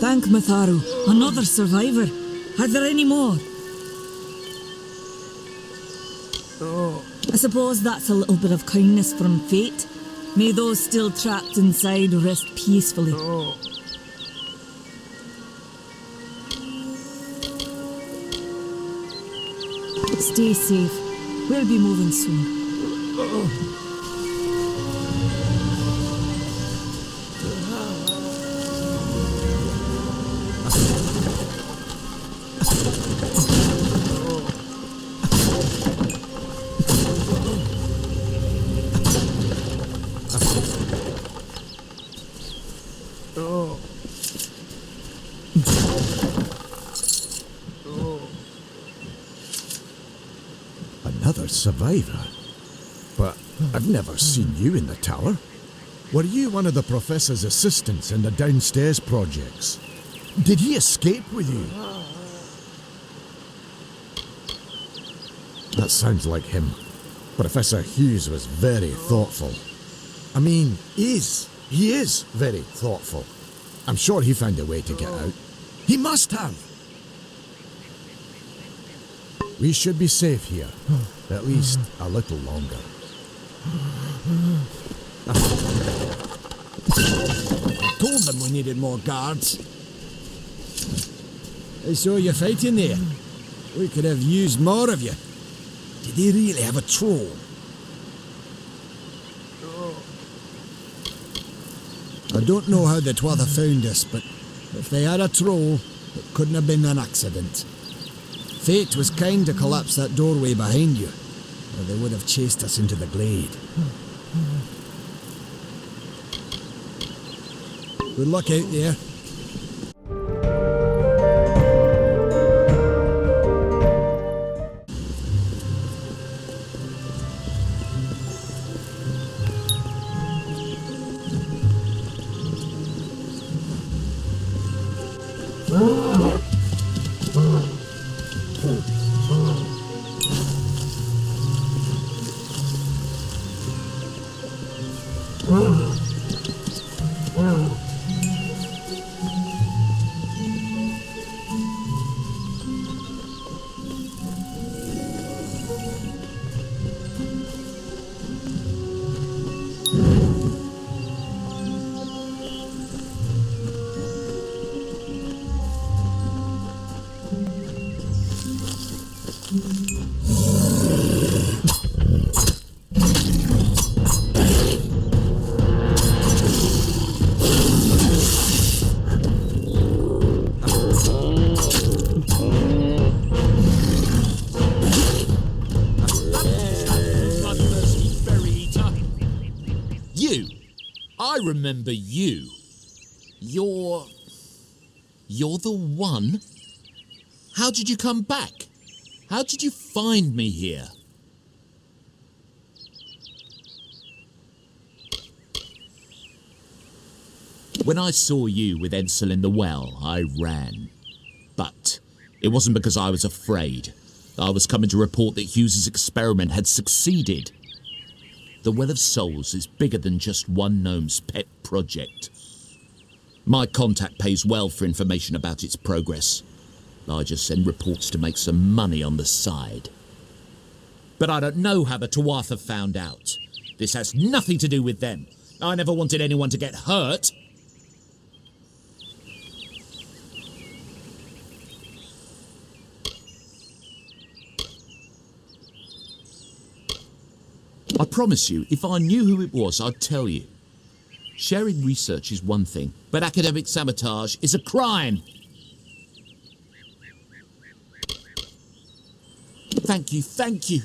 Thank Matharu. Another survivor. Are there any more? I suppose that's a little bit of kindness from fate. May those still trapped inside rest peacefully. Stay safe. We'll be moving soon. Another survivor? But I've never seen you in the tower. Were you one of the professor's assistants in the downstairs projects? Did he escape with you? That sounds like him. Professor Hughes was very thoughtful. I mean, he is very thoughtful. I'm sure he found a way to get out. He must have! We should be safe here. At least a little longer. I told them we needed more guards. I saw you fighting there. We could have used more of you. Did they really have a troll? I don't know how the Twather found us, but if they had a troll, it couldn't have been an accident. Fate was kind to collapse that doorway behind you, or they would have chased us into the glade. Good luck out there. I remember you. You're the one? How did you come back? How did you find me here? When I saw you with Edsel in the well, I ran. But it wasn't because I was afraid. I was coming to report that Hughes's experiment had succeeded. The Well of Souls is bigger than just one gnome's pet project. My contact pays well for information about its progress. I just send reports to make some money on the side. But I don't know how the Tuatha found out. This has nothing to do with them. I never wanted anyone to get hurt. I promise you, if I knew who it was, I'd tell you. Sharing research is one thing, but academic sabotage is a crime. Thank you, thank you.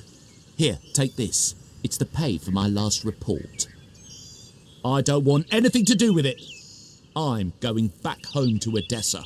Here, take this. It's the pay for my last report. I don't want anything to do with it. I'm going back home to Odessa.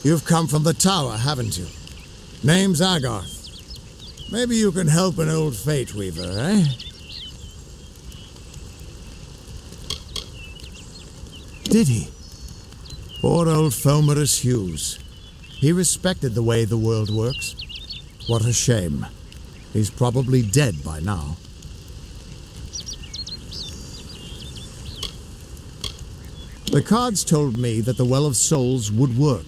You've come from the tower, haven't you? Name's Agarth. Maybe you can help an old Fateweaver, eh? Did he? Poor old Fomerus Hughes. He respected the way the world works. What a shame. He's probably dead by now. The cards told me that the Well of Souls would work,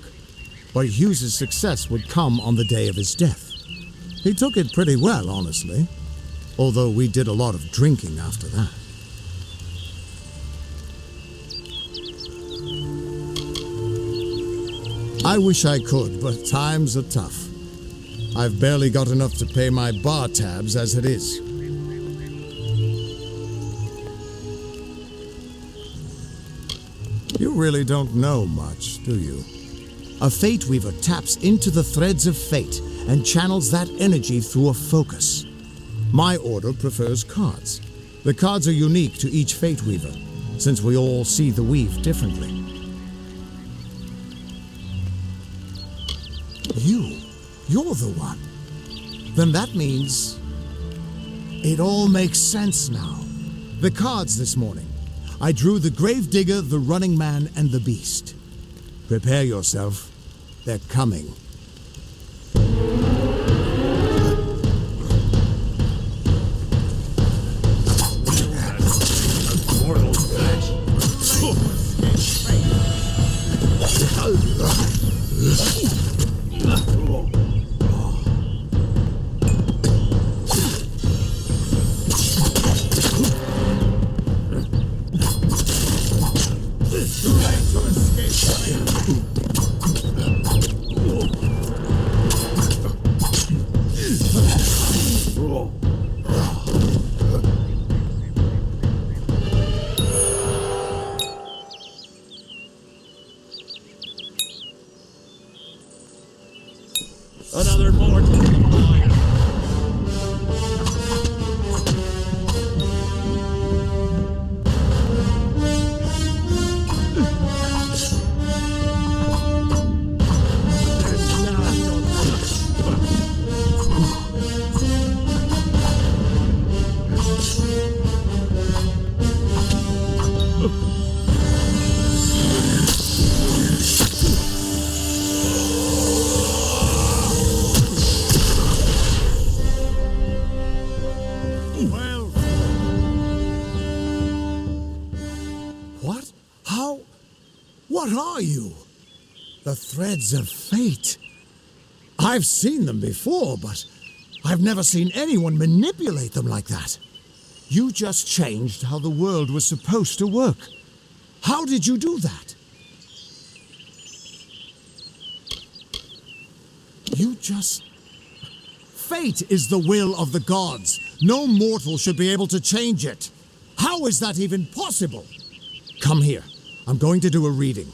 but Hughes's success would come on the day of his death. He took it pretty well, honestly, although we did a lot of drinking after that. I wish I could, but times are tough. I've barely got enough to pay my bar tabs as it is. You really don't know much, do you? A Fateweaver taps into the threads of fate and channels that energy through a focus. My order prefers cards. The cards are unique to each Fateweaver, since we all see the weave differently. You're the one. Then that means it all makes sense now. The cards this morning. I drew the Gravedigger, the Running Man, and the Beast. Prepare yourself. They're coming. Another mortal fire. What? How? What are you? The threads of fate. I've seen them before, but I've never seen anyone manipulate them like that. You just changed how the world was supposed to work. How did you do that? You just... Fate is the will of the gods. No mortal should be able to change it. How is that even possible? Come here. I'm going to do a reading.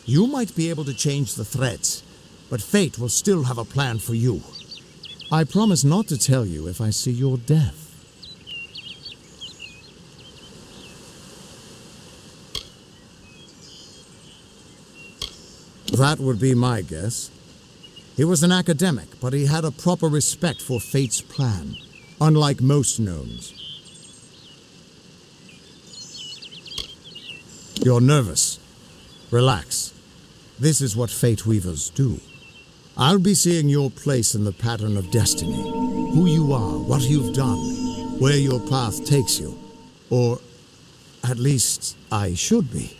You might be able to change the threads, but fate will still have a plan for you. I promise not to tell you if I see your death. That would be my guess. He was an academic, but he had a proper respect for fate's plan, unlike most gnomes. You're nervous. Relax. This is what Fateweavers do. I'll be seeing your place in the pattern of destiny. Who you are, what you've done, where your path takes you. Or, at least, I should be.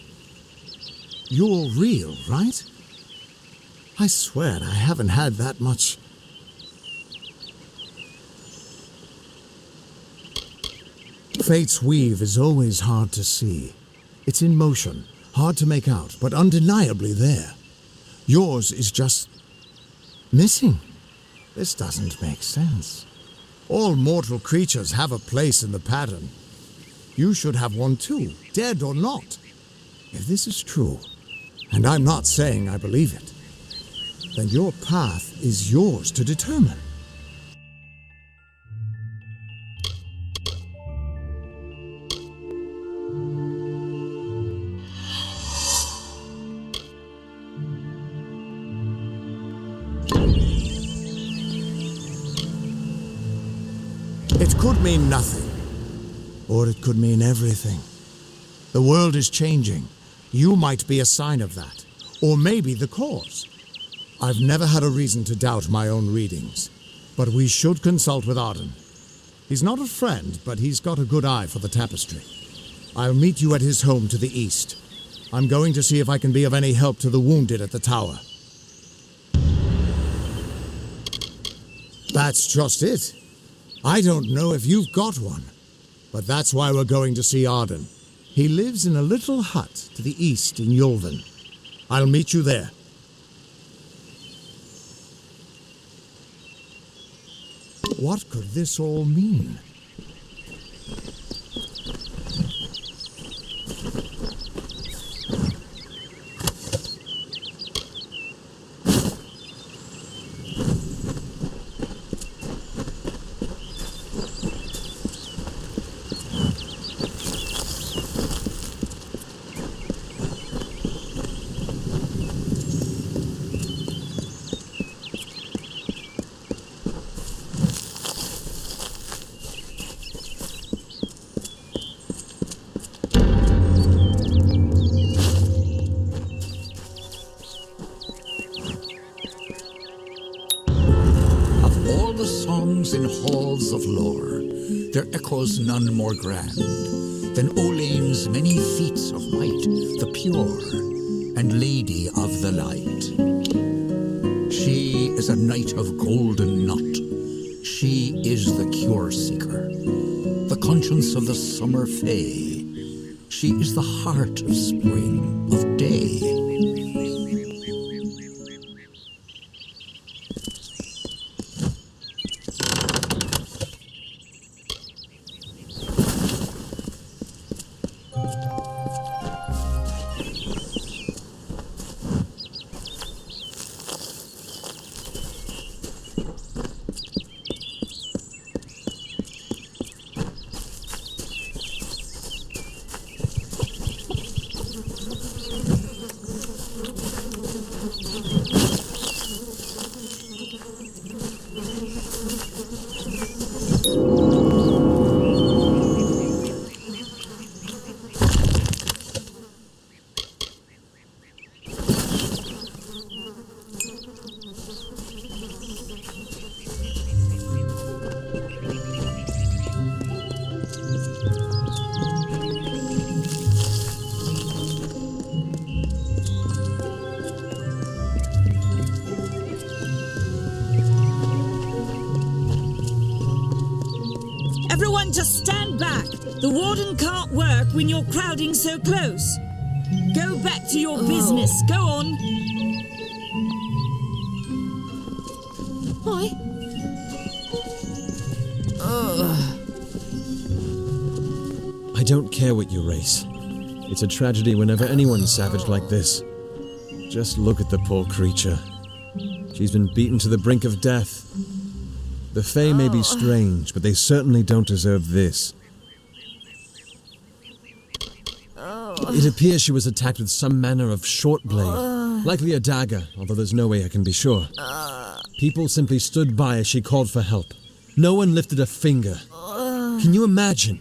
You're real, right? I swear I haven't had that much. Fate's weave is always hard to see. It's in motion, hard to make out, but undeniably there. Yours is just... missing. This doesn't make sense. All mortal creatures have a place in the pattern. You should have one too, dead or not. If this is true, and I'm not saying I believe it, then your path is yours to determine. It could mean nothing, or it could mean everything. The world is changing. You might be a sign of that, or maybe the cause. I've never had a reason to doubt my own readings, but we should consult with Arden. He's not a friend, but he's got a good eye for the tapestry. I'll meet you at his home to the east. I'm going to see if I can be of any help to the wounded at the tower. That's just it. I don't know if you've got one, but that's why we're going to see Arden. He lives in a little hut to the east in Yulven. I'll meet you there. What could this all mean? In halls of lore, there echoes none more grand than Olane's many feats of might, the pure and lady of the light. She is a knight of golden knot. She is the cure seeker, the conscience of the summer fae. She is the heart of spring, of day. Everyone just stand back. The warden can't work when you're crowding so close. Go back to your business. Go on. Hi. I don't care what you race. It's a tragedy whenever anyone's savaged like this. Just look at the poor creature. She's been beaten to the brink of death. The Fae may be strange, but they certainly don't deserve this. It appears she was attacked with some manner of short blade, likely a dagger, although there's no way I can be sure. People simply stood by as she called for help. No one lifted a finger. Can you imagine?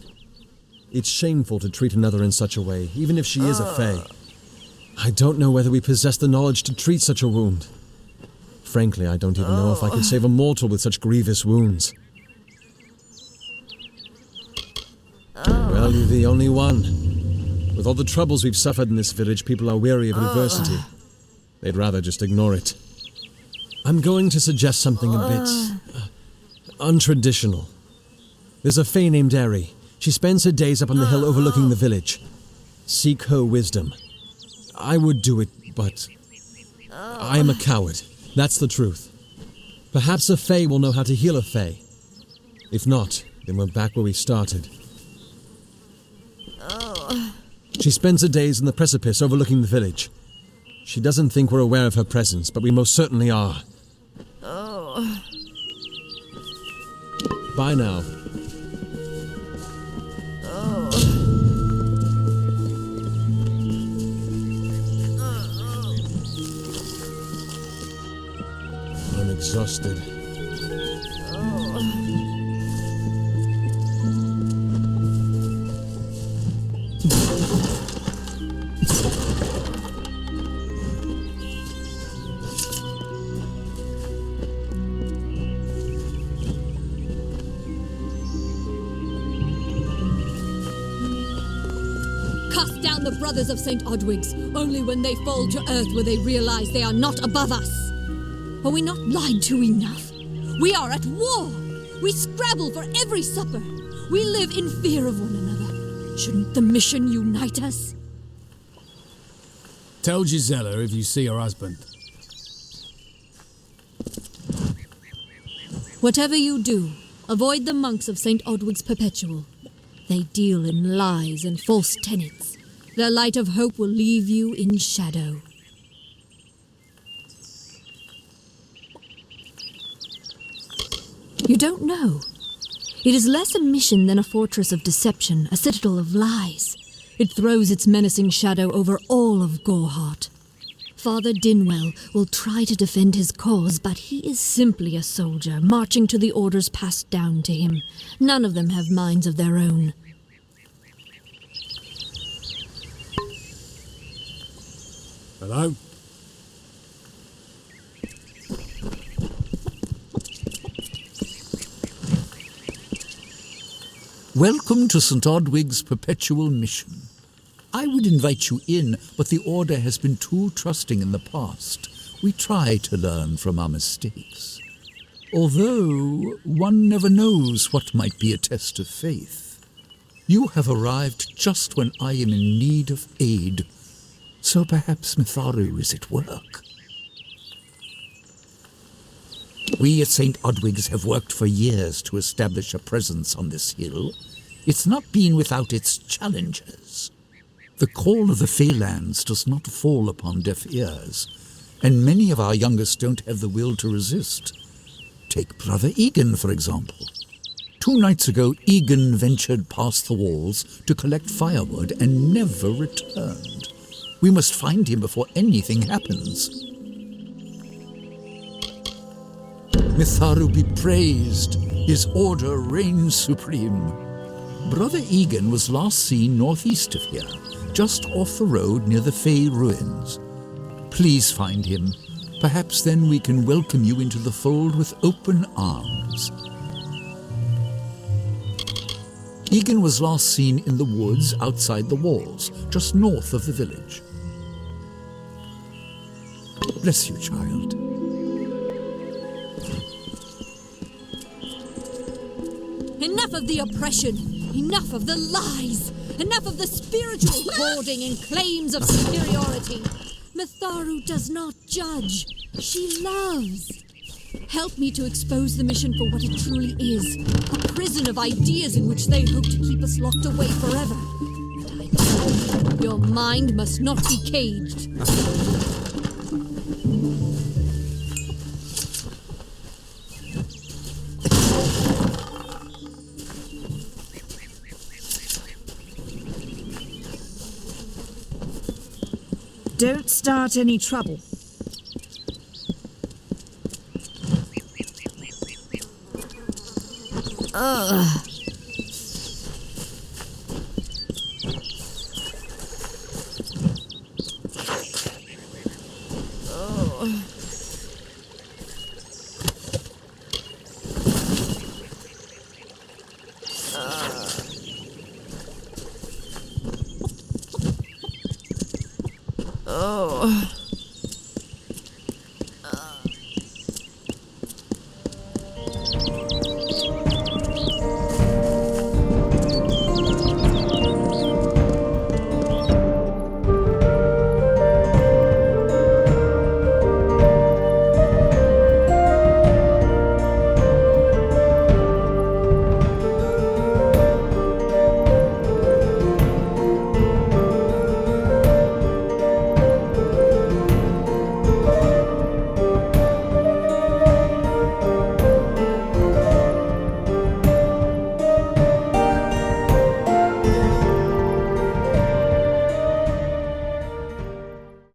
It's shameful to treat another in such a way, even if she is a Fae. I don't know whether we possess the knowledge to treat such a wound. Frankly, I don't even know if I could save a mortal with such grievous wounds. Well, you're the only one. With all the troubles we've suffered in this village, people are weary of adversity. They'd rather just ignore it. I'm going to suggest something a bit untraditional. There's a Fae named Eri. She spends her days up on the hill overlooking the village. Seek her wisdom. I would do it, but I am a coward. That's the truth. Perhaps a Fae will know how to heal a Fae. If not, then we're back where we started. She spends her days on the precipice overlooking the village. She doesn't think we're aware of her presence, but we most certainly are. Bye now. I'm exhausted. Cast down the brothers of St. Odwig's. Only when they fall to earth will they realize they are not above us. Are we not lied to enough? We are at war. We scrabble for every supper. We live in fear of one another. Shouldn't the mission unite us? Tell Gisela if you see her husband. Whatever you do, avoid the monks of St. Odwig's Perpetual. They deal in lies and false tenets. Their light of hope will leave you in shadow. You don't know. It is less a mission than a fortress of deception, a citadel of lies. It throws its menacing shadow over all of Goreheart. Father Dinwell will try to defend his cause, but he is simply a soldier, marching to the orders passed down to him. None of them have minds of their own. Hello? Welcome to St. Odwig's Perpetual Mission. I would invite you in, but the Order has been too trusting in the past. We try to learn from our mistakes. Although, one never knows what might be a test of faith. You have arrived just when I am in need of aid, so perhaps Mitharu is at work. We at St. Odwig's have worked for years to establish a presence on this hill. It's not been without its challenges. The call of the Feylands does not fall upon deaf ears, and many of our youngest don't have the will to resist. Take Brother Egan, for example. 2 nights ago, Egan ventured past the walls to collect firewood and never returned. We must find him before anything happens. Mitharu be praised. His order reigns supreme. Brother Egan was last seen northeast of here, just off the road near the Fey ruins. Please find him. Perhaps then we can welcome you into the fold with open arms. Egan was last seen in the woods outside the walls, just north of the village. Bless you, child. Enough of the oppression. Enough of the lies. Enough of the spiritual hoarding and claims of superiority. Matharu does not judge. She loves. Help me to expose the mission for what it truly is. A prison of ideas in which they hope to keep us locked away forever. And I tell you, your mind must not be caged. Don't start any trouble. Oh.